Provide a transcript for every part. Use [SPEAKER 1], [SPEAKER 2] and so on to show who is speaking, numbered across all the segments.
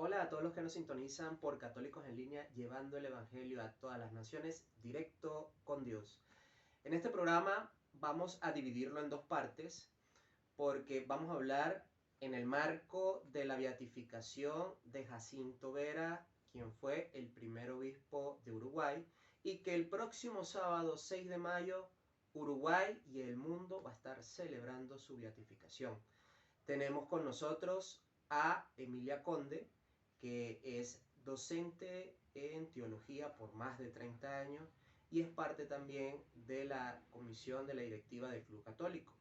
[SPEAKER 1] Hola a todos los que nos sintonizan por Católicos en Línea, llevando el Evangelio a todas las naciones, directo con Dios. En este programa vamos a dividirlo en dos partes, porque vamos a hablar en el marco de la beatificación de Jacinto Vera, quien fue el primer obispo de Uruguay, y que el próximo sábado 6 de mayo Uruguay y el mundo va a estar celebrando su beatificación. Tenemos con nosotros a Emilia Conde, que es docente en teología por más de 30 años y es parte también de la comisión de la directiva del Club Católico.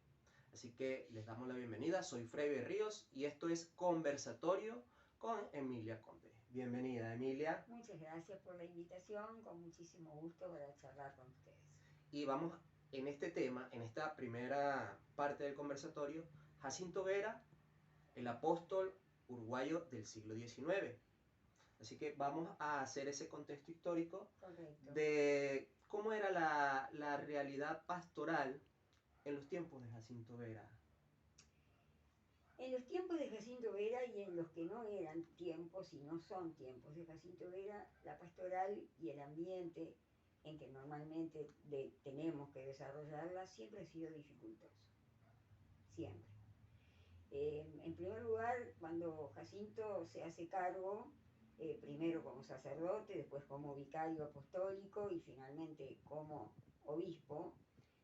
[SPEAKER 1] Así que les damos la bienvenida, soy Freddy Ríos y esto es Conversatorio con Emilia Conde. Bienvenida, Emilia.
[SPEAKER 2] Muchas gracias por la invitación, con muchísimo gusto para charlar con ustedes.
[SPEAKER 1] Y vamos en este tema, en esta primera parte del conversatorio, Jacinto Vera, el apóstol uruguayo del siglo XIX. Así que vamos a hacer ese contexto histórico.
[SPEAKER 2] Correcto.
[SPEAKER 1] De cómo era la realidad pastoral en los tiempos de Jacinto Vera.
[SPEAKER 2] En los tiempos de Jacinto Vera y en los que no eran tiempos y no son tiempos de Jacinto Vera, la pastoral y el ambiente en que normalmente tenemos que desarrollarla siempre ha sido dificultoso. Siempre. En primer lugar, cuando Jacinto se hace cargo, primero como sacerdote, después como vicario apostólico y finalmente como obispo,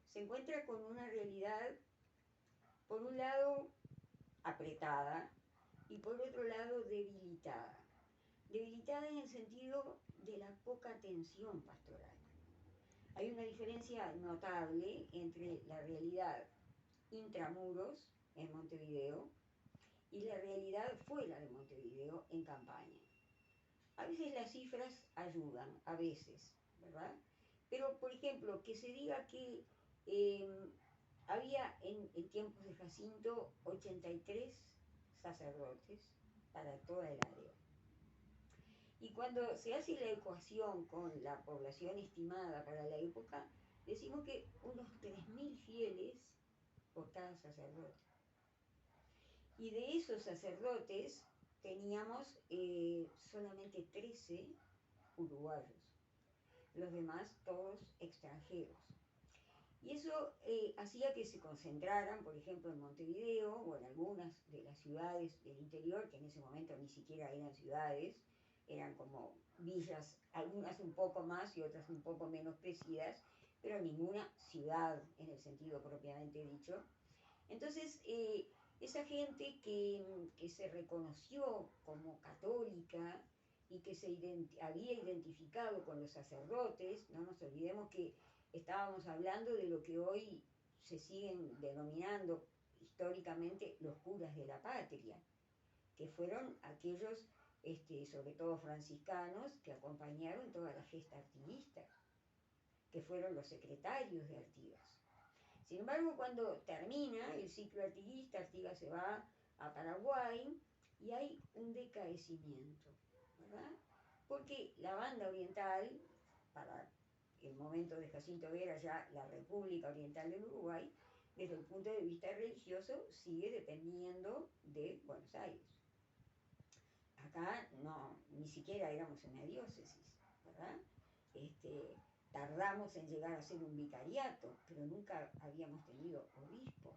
[SPEAKER 2] se encuentra con una realidad, por un lado, apretada y por otro lado, debilitada. Debilitada en el sentido de la poca atención pastoral. Hay una diferencia notable entre la realidad intramuros en Montevideo y la realidad fuera de Montevideo en campaña. A veces las cifras ayudan, a veces, ¿verdad? Pero, por ejemplo, que se diga que había en tiempos de Jacinto 83 sacerdotes para toda el área. Y cuando se hace la ecuación con la población estimada para la época, decimos que unos 3.000 fieles por cada sacerdote. Y de esos sacerdotes teníamos solamente 13 uruguayos, los demás todos extranjeros. Y eso hacía que se concentraran, por ejemplo, en Montevideo o en algunas de las ciudades del interior, que en ese momento ni siquiera eran ciudades, eran como villas, algunas un poco más y otras un poco menos crecidas, pero ninguna ciudad en el sentido propiamente dicho. Entonces, esa gente que se reconoció como católica y que había identificado con los sacerdotes, no nos olvidemos que estábamos hablando de lo que hoy se siguen denominando históricamente los curas de la patria, que fueron aquellos, sobre todo franciscanos, que acompañaron toda la gesta artiguista, que fueron los secretarios de Artigas. Sin embargo, cuando termina el ciclo artiguista, Artigas se va a Paraguay y hay un decaecimiento, ¿verdad? Porque la banda oriental, para el momento de Jacinto Vera, ya la República Oriental del Uruguay, desde el punto de vista religioso, sigue dependiendo de Buenos Aires. Acá no, ni siquiera éramos una diócesis, ¿verdad? Tardamos en llegar a ser un vicariato, pero nunca habíamos tenido obispo.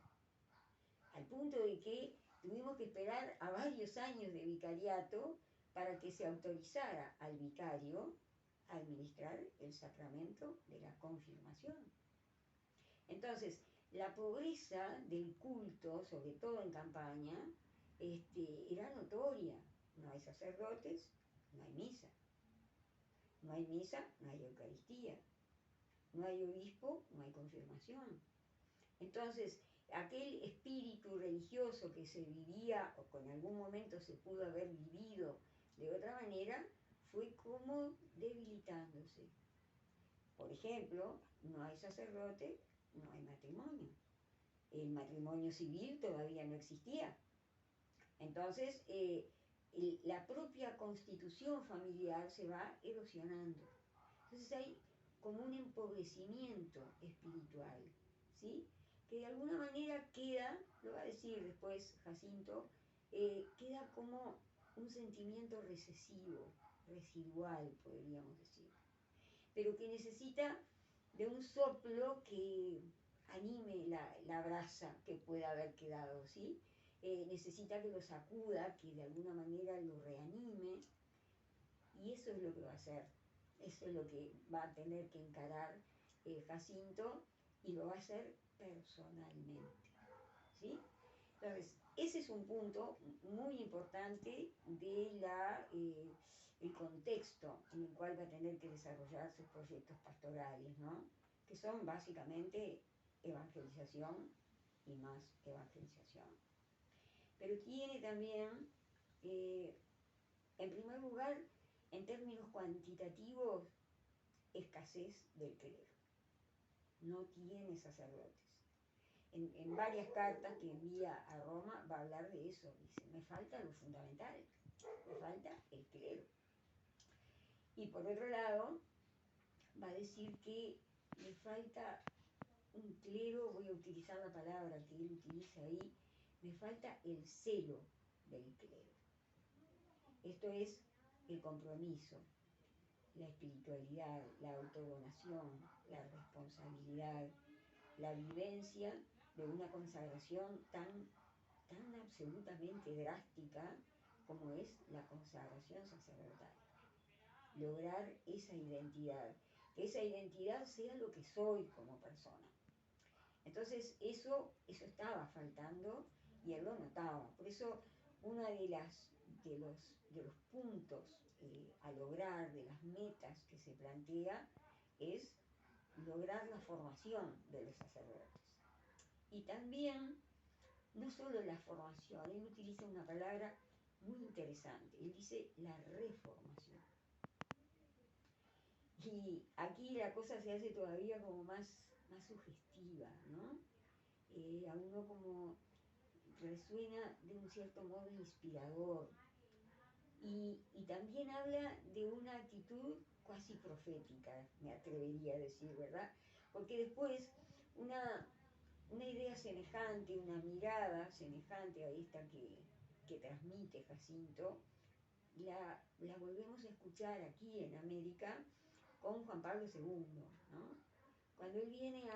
[SPEAKER 2] Al punto de que tuvimos que esperar a varios años de vicariato para que se autorizara al vicario a administrar el sacramento de la confirmación. Entonces, la pobreza del culto, sobre todo en campaña, era notoria. No hay sacerdotes, no hay misa. No hay misa, no hay Eucaristía. No hay obispo, no hay confirmación. Entonces, aquel espíritu religioso que se vivía o que en algún momento se pudo haber vivido de otra manera, fue como debilitándose. Por ejemplo, no hay sacerdote, no hay matrimonio. El matrimonio civil todavía no existía. Entonces, la propia constitución familiar se va erosionando. Entonces hay como un empobrecimiento espiritual, ¿sí? Que de alguna manera queda, lo va a decir después Jacinto, queda como un sentimiento recesivo, residual, podríamos decir, pero que necesita de un soplo que anime la brasa que pueda haber quedado, ¿sí? Necesita que lo sacuda, que de alguna manera lo reanime, y eso es lo que va a hacer, eso es lo que va a tener que encarar Jacinto, y lo va a hacer personalmente, ¿sí? Entonces, ese es un punto muy importante de el contexto en el cual va a tener que desarrollar sus proyectos pastorales, ¿no? Que son básicamente evangelización y más evangelización. Pero tiene también, eh, en primer lugar, en términos cuantitativos, escasez del clero. No tiene sacerdotes. En varias cartas que envía a Roma va a hablar de eso. Dice, me falta lo fundamental, me falta el clero. Y por otro lado, va a decir que le falta un clero, voy a utilizar la palabra que él utiliza ahí, me falta el celo del clero. Esto es el compromiso, la espiritualidad, la autodonación, la responsabilidad, la vivencia de una consagración tan absolutamente drástica como es la consagración sacerdotal. Lograr esa identidad, que esa identidad sea lo que soy como persona. Entonces eso estaba faltando y él lo notaba. Por eso uno de los puntos a lograr, de las metas que se plantea, es lograr la formación de los sacerdotes. Y también, no solo la formación, él utiliza una palabra muy interesante, él dice la reformación. Y aquí la cosa se hace todavía como más sugestiva, ¿no? A uno como resuena de un cierto modo inspirador. Y también habla de una actitud casi profética, me atrevería a decir, ¿verdad? Porque después una idea semejante, una mirada semejante a esta que transmite Jacinto, la volvemos a escuchar aquí en América con Juan Pablo II, ¿no? Cuando él viene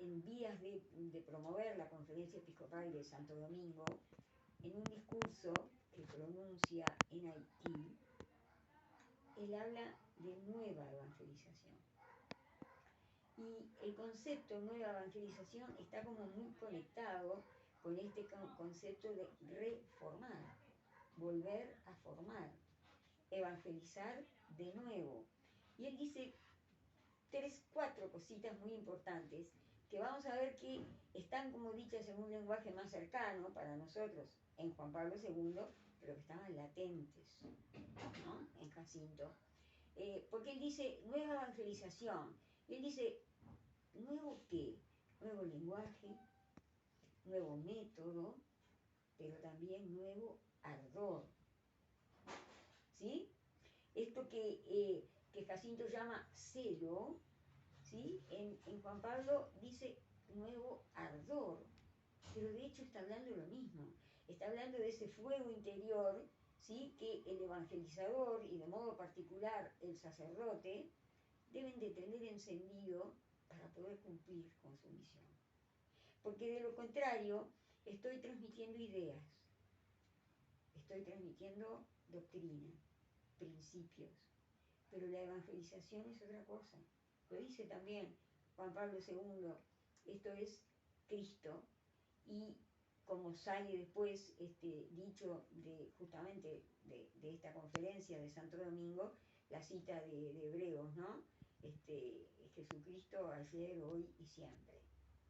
[SPEAKER 2] en vías de promover la Conferencia Episcopal de Santo Domingo, en un discurso que pronuncia en Haití, él habla de nueva evangelización. Y el concepto nueva evangelización está como muy conectado con este concepto de reformar, volver a formar, evangelizar de nuevo. Y él dice 4 cositas muy importantes que vamos a ver que están como dichas en un lenguaje más cercano para nosotros en Juan Pablo II, pero que estaban latentes, ¿no? En Jacinto. Porque él dice nueva evangelización. Él dice, ¿nuevo qué? Nuevo lenguaje, nuevo método, pero también nuevo ardor. ¿Sí? Esto que Jacinto llama celo, ¿sí? En Juan Pablo dice nuevo ardor, pero de hecho está hablando de lo mismo. Está hablando de ese fuego interior, ¿sí? Que el evangelizador y de modo particular el sacerdote deben de tener encendido para poder cumplir con su misión. Porque de lo contrario, estoy transmitiendo ideas, estoy transmitiendo doctrina, principios, pero la evangelización es otra cosa. Lo dice también Juan Pablo II, esto es Cristo, y como sale después dicho justamente de esta conferencia de Santo Domingo, la cita de Hebreos, ¿no? Jesucristo ayer, hoy y siempre,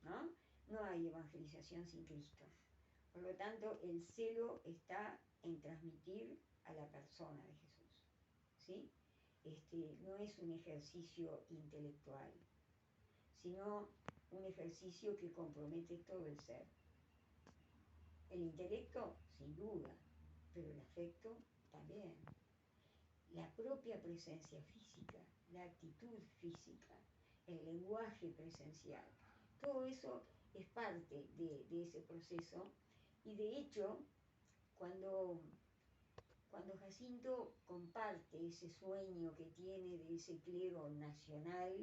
[SPEAKER 2] ¿no? No hay evangelización sin Cristo. Por lo tanto, el celo está en transmitir a la persona de Jesús, ¿sí? No es un ejercicio intelectual, sino un ejercicio que compromete todo el ser. El intelecto, sin duda, pero el afecto también. La propia presencia física, la actitud física, el lenguaje presencial, todo eso es parte de ese proceso, y de hecho cuando, cuando Jacinto comparte ese sueño que tiene de ese clero nacional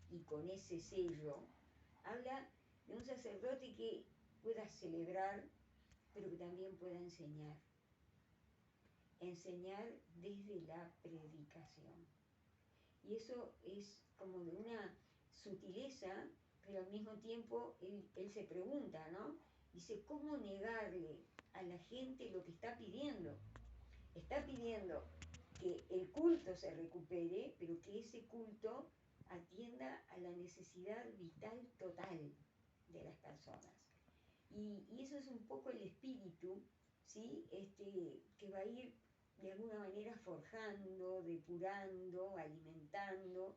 [SPEAKER 2] y con ese sello, habla de un sacerdote que pueda celebrar, pero que también pueda enseñar. Enseñar desde la predicación. Y eso es como de una sutileza, pero al mismo tiempo él se pregunta, ¿no? Dice, ¿cómo negarle a la gente lo que está pidiendo? Está pidiendo que el culto se recupere, pero que ese culto atienda a la necesidad vital total de las personas. Y eso es un poco el espíritu, ¿sí? Que va a ir de alguna manera forjando, depurando, alimentando,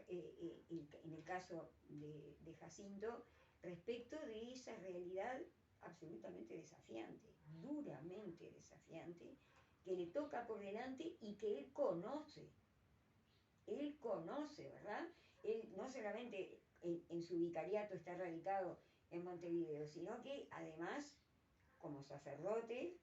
[SPEAKER 2] en el caso de Jacinto, respecto de esa realidad absolutamente desafiante, duramente desafiante, que le toca por delante y que él conoce, ¿verdad? Él no solamente en su vicariato está radicado en Montevideo, sino que además, como sacerdote,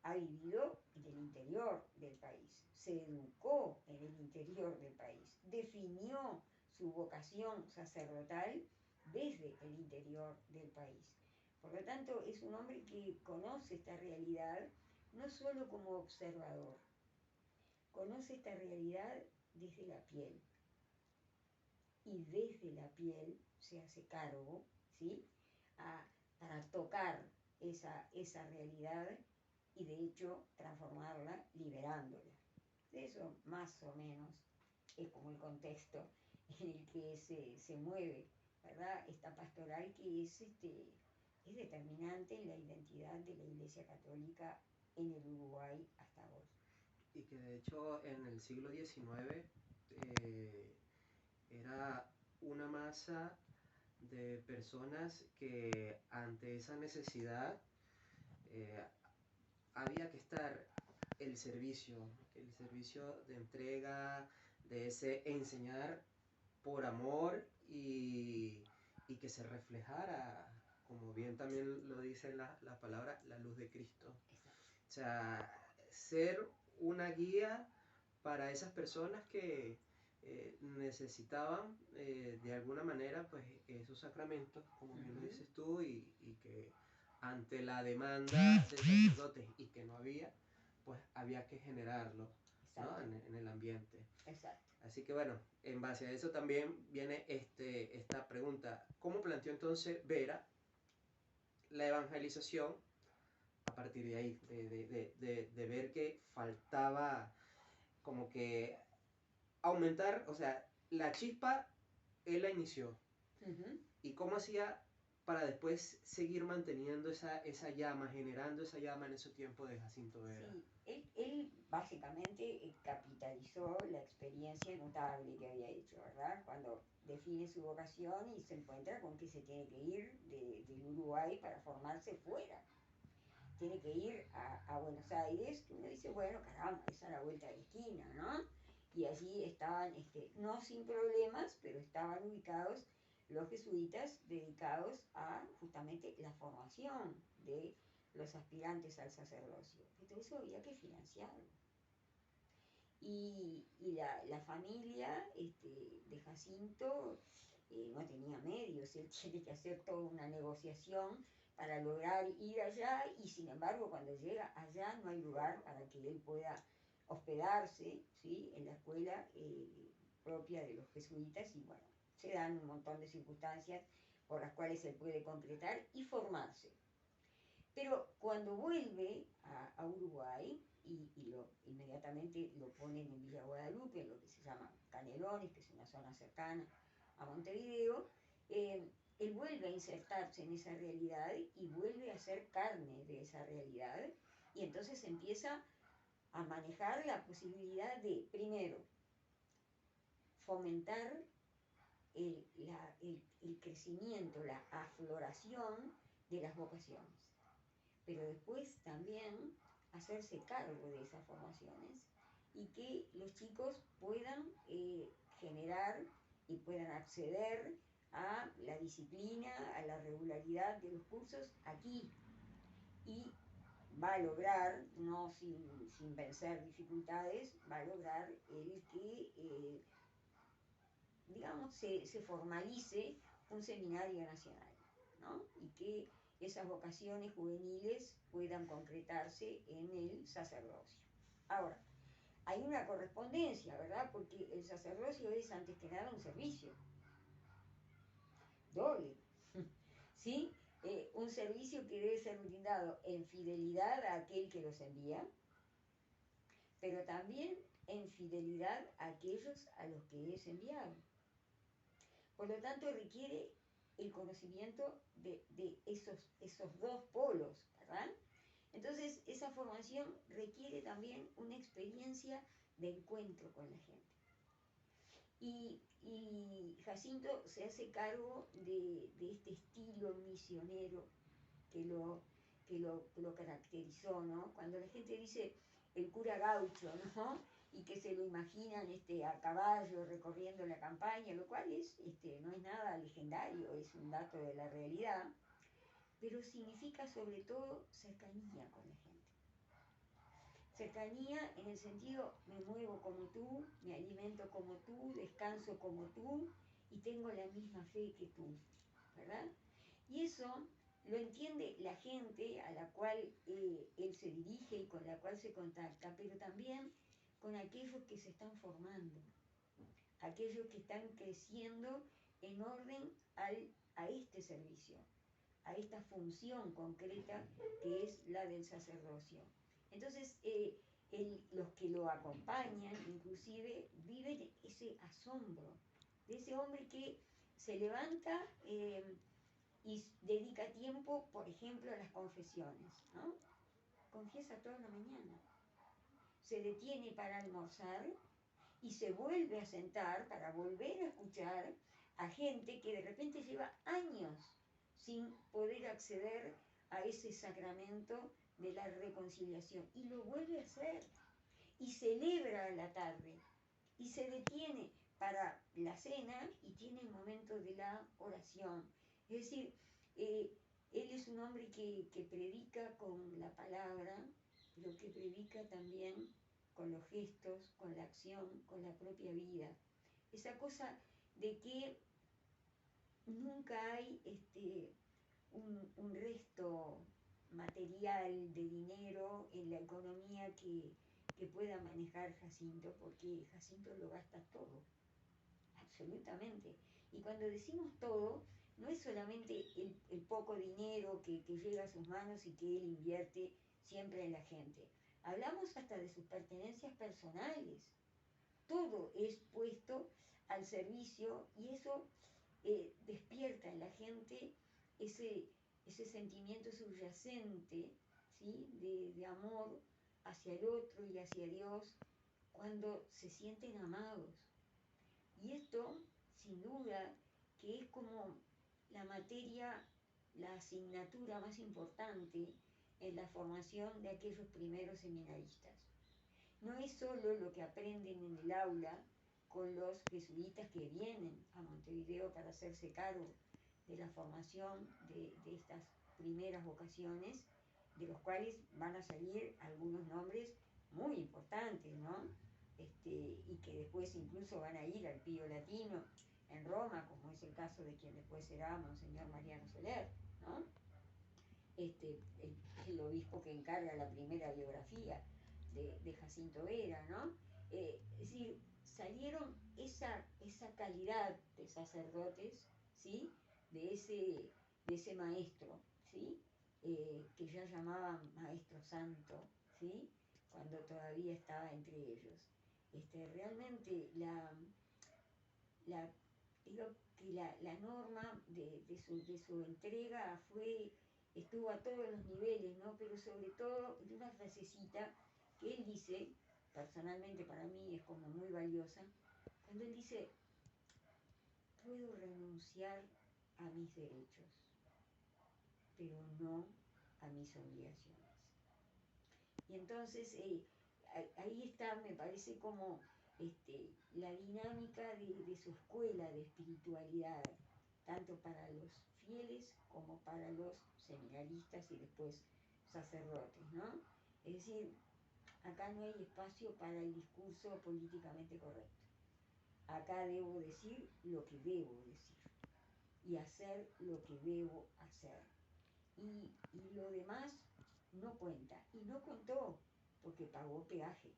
[SPEAKER 2] ha vivido en el interior del país, se educó en el interior del país, definió su vocación sacerdotal desde el interior del país. Por lo tanto, es un hombre que conoce esta realidad no solo como observador, conoce esta realidad desde la piel y desde la piel se hace cargo, ¿sí? Para tocar esa realidad y de hecho transformarla liberándola. Eso más o menos es como el contexto en el que se mueve, ¿verdad? Esta pastoral que es determinante en la identidad de la Iglesia Católica en el Uruguay hasta hoy.
[SPEAKER 1] Y que de hecho en el siglo XIX era una masa de personas que ante esa necesidad eh, había que estar el servicio de entrega, de ese enseñar por amor y que se reflejara, como bien también lo dice la palabra, la luz de Cristo. O sea, ser una guía para esas personas que necesitaban de alguna manera pues esos sacramentos, como bien lo dices tú, y que ante la demanda de sacerdotes y que no había, pues había que generarlo, ¿no? En el ambiente.
[SPEAKER 2] Exacto.
[SPEAKER 1] Así que bueno, en base a eso también viene esta pregunta. ¿Cómo planteó entonces Vera la evangelización a partir de ahí? De ver que faltaba como que aumentar, o sea, la chispa él la inició. ¿Y cómo hacía para después seguir manteniendo esa llama, generando esa llama en ese tiempo de Jacinto Vera?
[SPEAKER 2] Sí, él básicamente capitalizó la experiencia notable que había hecho, ¿verdad? Cuando define su vocación y se encuentra con que se tiene que ir del Uruguay para formarse fuera. Tiene que ir a Buenos Aires, que uno dice, bueno, caramba, es a la vuelta de la esquina, ¿no? Y allí estaban, no sin problemas, pero estaban ubicados los jesuitas dedicados a justamente la formación de los aspirantes al sacerdocio. Pero eso había que financiarlo. Y la familia de Jacinto no tenía medios, él tiene que hacer toda una negociación para lograr ir allá y sin embargo cuando llega allá no hay lugar para que él pueda hospedarse, ¿sí? En la escuela propia de los jesuitas y bueno, se dan un montón de circunstancias por las cuales él puede concretar y formarse. Pero cuando vuelve a Uruguay inmediatamente lo ponen en Villa Guadalupe, en lo que se llama Canelones, que es una zona cercana a Montevideo, él vuelve a insertarse en esa realidad y vuelve a ser carne de esa realidad y entonces empieza a manejar la posibilidad de, primero, fomentar el crecimiento, la afloración de las vocaciones, pero después también hacerse cargo de esas formaciones y que los chicos puedan generar y puedan acceder a la disciplina, a la regularidad de los cursos aquí y va a lograr, no sin vencer dificultades, va a lograr el que, digamos, se formalice un seminario nacional, ¿no? Y que esas vocaciones juveniles puedan concretarse en el sacerdocio. Ahora, hay una correspondencia, ¿verdad? Porque el sacerdocio es antes que nada un servicio, doble, ¿sí? Un servicio que debe ser brindado en fidelidad a aquel que los envía, pero también en fidelidad a aquellos a los que es enviado. Por lo tanto, requiere el conocimiento de esos dos polos, ¿verdad? Entonces, esa formación requiere también una experiencia de encuentro con la gente. Y Jacinto se hace cargo de este estilo misionero que lo caracterizó, ¿no? Cuando la gente dice el cura gaucho, ¿no? Y que se lo imaginan a caballo recorriendo la campaña, lo cual no es nada legendario, es un dato de la realidad, pero significa sobre todo cercanía con la gente. Cercanía en el sentido, me muevo como tú, me alimento como tú, descanso como tú y tengo la misma fe que tú, ¿verdad? Y eso lo entiende la gente a la cual él se dirige y con la cual se contacta, pero también con aquellos que se están formando, aquellos que están creciendo en orden a este servicio, a esta función concreta que es la del sacerdocio. Entonces, los que lo acompañan, inclusive, viven ese asombro de ese hombre que se levanta y dedica tiempo, por ejemplo, a las confesiones, ¿no? Confiesa toda la mañana. Se detiene para almorzar y se vuelve a sentar para volver a escuchar a gente que de repente lleva años sin poder acceder a ese sacramento de la reconciliación. Y lo vuelve a hacer. Y celebra a la tarde. Y se detiene para la cena y tiene el momento de la oración. Es decir, él es un hombre que predica con la palabra, pero que predica también con los gestos, con la acción, con la propia vida. Esa cosa de que nunca hay un resto material de dinero en la economía que pueda manejar Jacinto, porque Jacinto lo gasta todo, absolutamente. Y cuando decimos todo, no es solamente el poco dinero que llega a sus manos y que él invierte siempre en la gente. Hablamos hasta de sus pertenencias personales. Todo es puesto al servicio y eso despierta en la gente ese sentimiento subyacente, ¿sí? de amor hacia el otro y hacia Dios cuando se sienten amados. Y esto, sin duda, que es como la materia, la asignatura más importante en la formación de aquellos primeros seminaristas. No es solo lo que aprenden en el aula con los jesuitas que vienen a Montevideo para hacerse cargo de la formación de estas primeras vocaciones, de los cuales van a salir algunos nombres muy importantes, ¿no? Y que después incluso van a ir al Pío Latino en Roma, como es el caso de quien después será Monseñor Mariano Soler, ¿no? El obispo que encarga la primera biografía de Jacinto Vera, ¿no? Es decir, salieron esa calidad de sacerdotes, ¿sí? De ese maestro, ¿sí? Que ya llamaban maestro santo, ¿sí? Cuando todavía estaba entre ellos. Realmente digo que la norma de su entrega estuvo a todos los niveles, ¿no? Pero sobre todo en una frasecita que él dice, personalmente para mí es como muy valiosa, cuando él dice, puedo renunciar a mis derechos, pero no a mis obligaciones. Y entonces ahí está, me parece como la dinámica de su escuela de espiritualidad, tanto para los fieles como para los seminaristas y después sacerdotes, ¿no? Es decir, acá no hay espacio para el discurso políticamente correcto. Acá debo decir lo que debo decir y hacer lo que debo hacer. Y lo demás no cuenta. Y no contó porque pagó peaje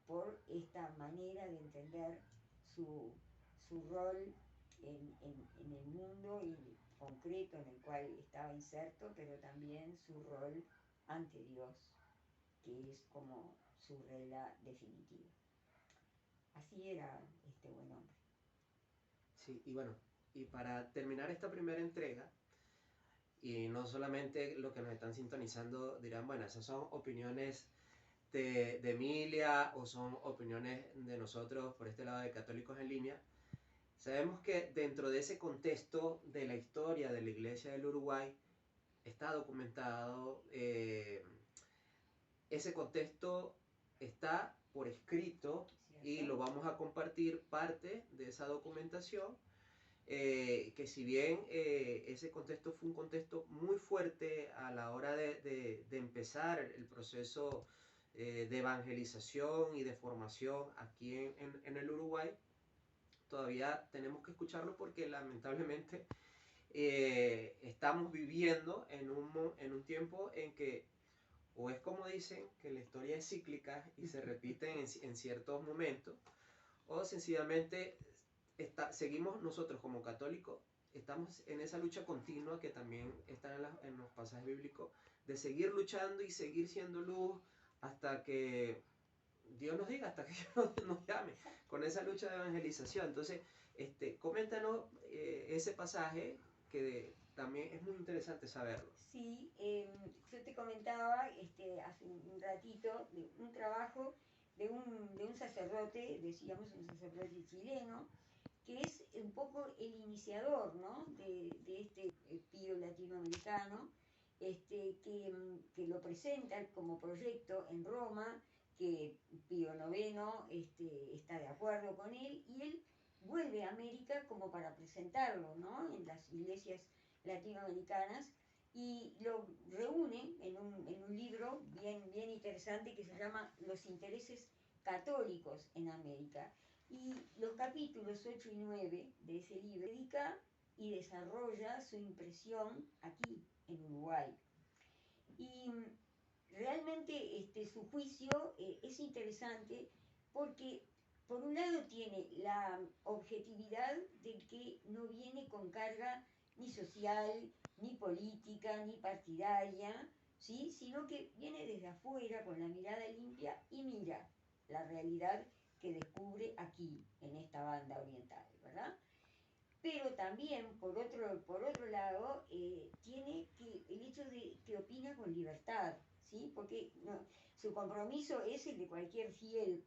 [SPEAKER 2] por esta manera de entender su rol en el mundo y concreto en el cual estaba inserto, pero también su rol ante Dios, que es como su regla definitiva. Así era este buen hombre.
[SPEAKER 1] Sí, y bueno, y para terminar esta primera entrega, y no solamente lo que nos están sintonizando dirán, bueno, esas son opiniones de Emilia o son opiniones de nosotros por este lado de Católicos en Línea. Sabemos que dentro de ese contexto de la historia de la Iglesia del Uruguay está documentado, ese contexto está por escrito y
[SPEAKER 2] ¿Cierto?
[SPEAKER 1] lo vamos a compartir parte de esa documentación, que si bien ese contexto fue un contexto muy fuerte a la hora de empezar el proceso de evangelización y de formación aquí en el Uruguay, todavía tenemos que escucharlo porque lamentablemente estamos viviendo en un tiempo en que, o es como dicen, que la historia es cíclica y se repite en ciertos momentos, o sencillamente seguimos nosotros como católicos, estamos en esa lucha continua que también está en los pasajes bíblicos, de seguir luchando y seguir siendo luz hasta que Dios nos diga, hasta que Dios nos llame, con esa lucha de evangelización. Entonces, coméntanos ese pasaje que también es muy interesante saberlo.
[SPEAKER 2] Sí, yo te comentaba hace un ratito de un trabajo de un sacerdote, decíamos un sacerdote chileno, que es un poco el iniciador, ¿no? de este pío latinoamericano, que lo presenta como proyecto en Roma, que Pío IX está de acuerdo con él, y él vuelve a América como para presentarlo, ¿no? En las iglesias latinoamericanas, y lo reúne en un libro bien interesante que se llama Los intereses católicos en América. Y los capítulos 8 y 9 de ese libro dedica y desarrolla su impresión aquí, en Uruguay. Y realmente su juicio es interesante porque por un lado tiene la objetividad de que no viene con carga ni social, ni política, ni partidaria, ¿sí? Sino que viene desde afuera con la mirada limpia y mira la realidad que descubre aquí, en esta banda oriental, ¿verdad? Pero también, por otro lado, tiene que, el hecho de que opina con libertad, ¿sí? Porque no, su compromiso es el de cualquier fiel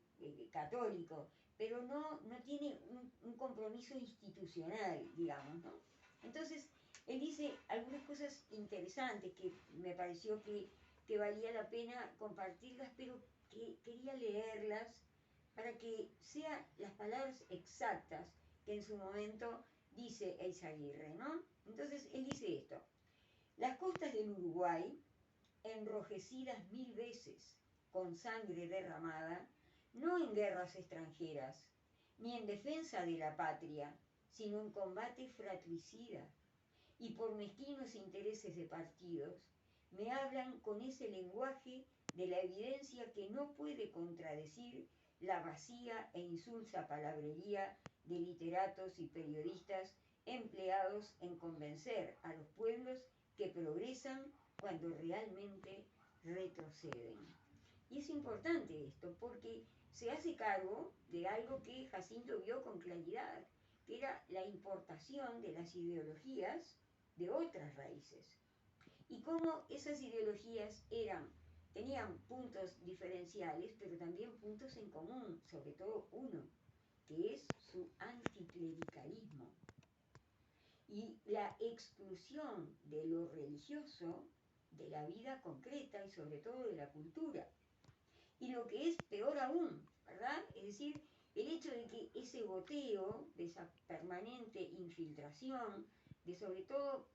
[SPEAKER 2] católico, pero no tiene un compromiso institucional, digamos, ¿no? Entonces, él dice algunas cosas interesantes que me pareció que valía la pena compartirlas, pero que quería leerlas para que sean las palabras exactas que en su momento dice Eizaguirre, ¿no? Entonces él dice esto: las costas del Uruguay, enrojecidas 1000 veces con sangre derramada, no en guerras extranjeras, ni en defensa de la patria, sino en combate fratricida, y por mezquinos intereses de partidos, me hablan con ese lenguaje de la evidencia que no puede contradecir la vacía e insulsa palabrería de literatos y periodistas empleados en convencer a los pueblos que progresan cuando realmente retroceden. Y es importante esto porque se hace cargo de algo que Jacinto vio con claridad, que era la importación de las ideologías de otras raíces. Y cómo esas ideologías tenían puntos diferenciales, pero también puntos en común, sobre todo uno, que es su anticlericalismo y la exclusión de lo religioso de la vida concreta y sobre todo de la cultura. Y lo que es peor aún, ¿verdad? Es decir, el hecho de que ese goteo, de esa permanente infiltración, de sobre todo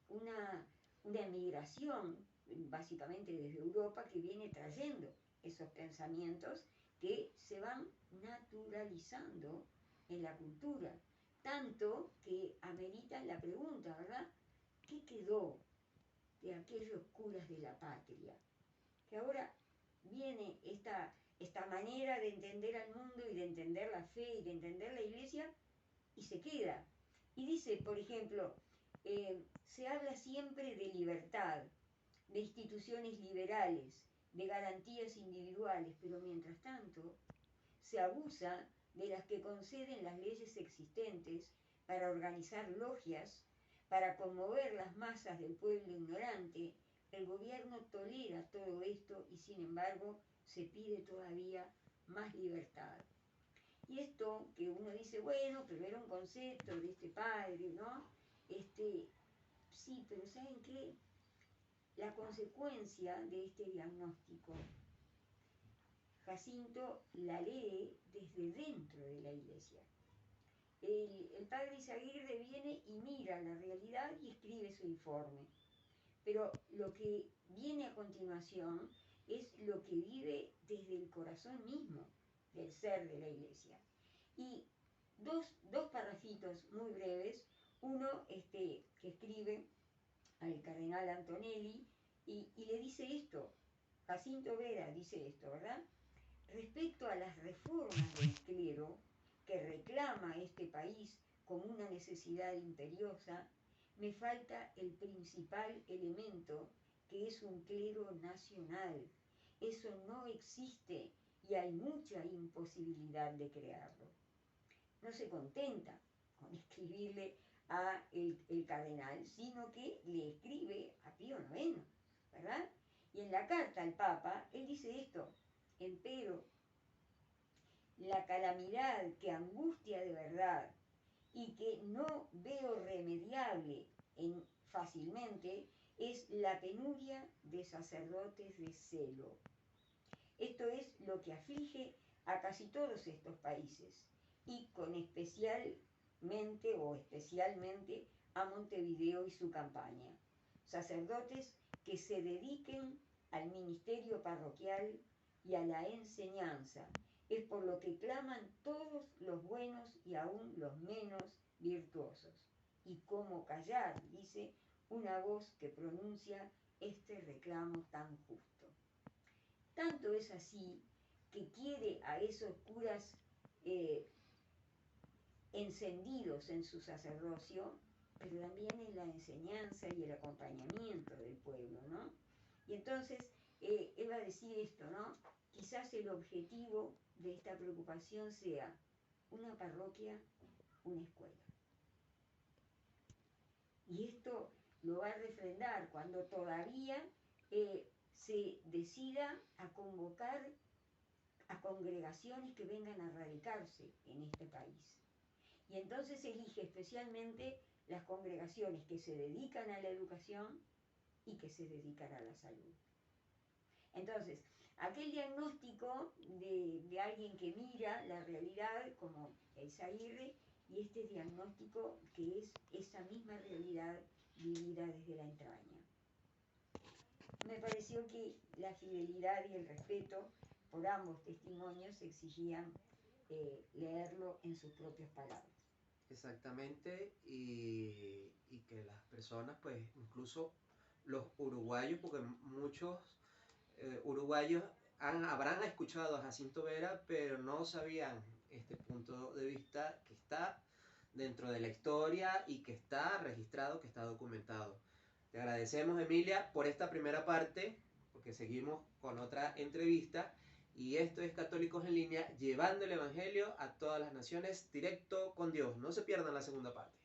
[SPEAKER 2] una migración, básicamente desde Europa, que viene trayendo esos pensamientos que se van naturalizando en la cultura, tanto que ameritan la pregunta, ¿verdad? ¿Qué quedó de aquellos curas de la patria? Que ahora viene esta manera de entender al mundo y de entender la fe y de entender la iglesia y se queda. Y dice, por ejemplo, se habla siempre de libertad, de instituciones liberales, de garantías individuales, pero mientras tanto se abusa de las que conceden las leyes existentes para organizar logias, para conmover las masas del pueblo ignorante. El gobierno tolera todo esto y sin embargo se pide todavía más libertad. Y esto que uno dice, bueno, pero era un concepto de este padre, ¿no? Sí, pero ¿saben qué? La consecuencia de este diagnóstico, Jacinto la lee desde dentro de la iglesia. El padre Izaguirre viene y mira la realidad y escribe su informe. Pero lo que viene a continuación es lo que vive desde el corazón mismo del ser de la iglesia. Y dos parrafitos muy breves, uno que escribe al cardenal Antonelli y le dice esto, Jacinto Vera dice esto, ¿verdad? Respecto a las reformas del clero que reclama este país como una necesidad imperiosa, me falta el principal elemento, que es un clero nacional. Eso no existe y hay mucha imposibilidad de crearlo. No se contenta con escribirle a el cardenal, sino que le escribe a Pío IX, ¿verdad? Y en la carta al Papa, él dice esto: empero, la calamidad que angustia de verdad y que no veo remediable fácilmente es la penuria de sacerdotes de celo. Esto es lo que aflige a casi todos estos países y con especialmente a Montevideo y su campaña. Sacerdotes que se dediquen al ministerio parroquial y a la enseñanza. Es por lo que claman todos los buenos y aún los menos virtuosos. Y cómo callar, dice, una voz que pronuncia este reclamo tan justo. Tanto es así que quiere a esos curas encendidos en su sacerdocio, pero también en la enseñanza y el acompañamiento del pueblo, ¿no? Y entonces él va a decir esto, ¿no? Quizás el objetivo de esta preocupación sea una parroquia, una escuela. Y esto lo va a refrendar cuando todavía se decida a convocar a congregaciones que vengan a radicarse en este país. Y entonces elige especialmente las congregaciones que se dedican a la educación y que se dedican a la salud. Entonces, aquel diagnóstico de alguien que mira la realidad como Eizaguirre y este diagnóstico que es esa misma realidad vivida desde la entraña. Me pareció que la fidelidad y el respeto por ambos testimonios exigían leerlo en sus propias palabras.
[SPEAKER 1] Exactamente, y que las personas, pues incluso los uruguayos, porque muchos uruguayos habrán escuchado a Jacinto Vera, pero no sabían este punto de vista que está dentro de la historia y que está registrado, que está documentado. Te agradecemos, Emilia, por esta primera parte, porque seguimos con otra entrevista. Y esto es Católicos en Línea, llevando el Evangelio a todas las naciones, directo con Dios. No se pierdan la segunda parte.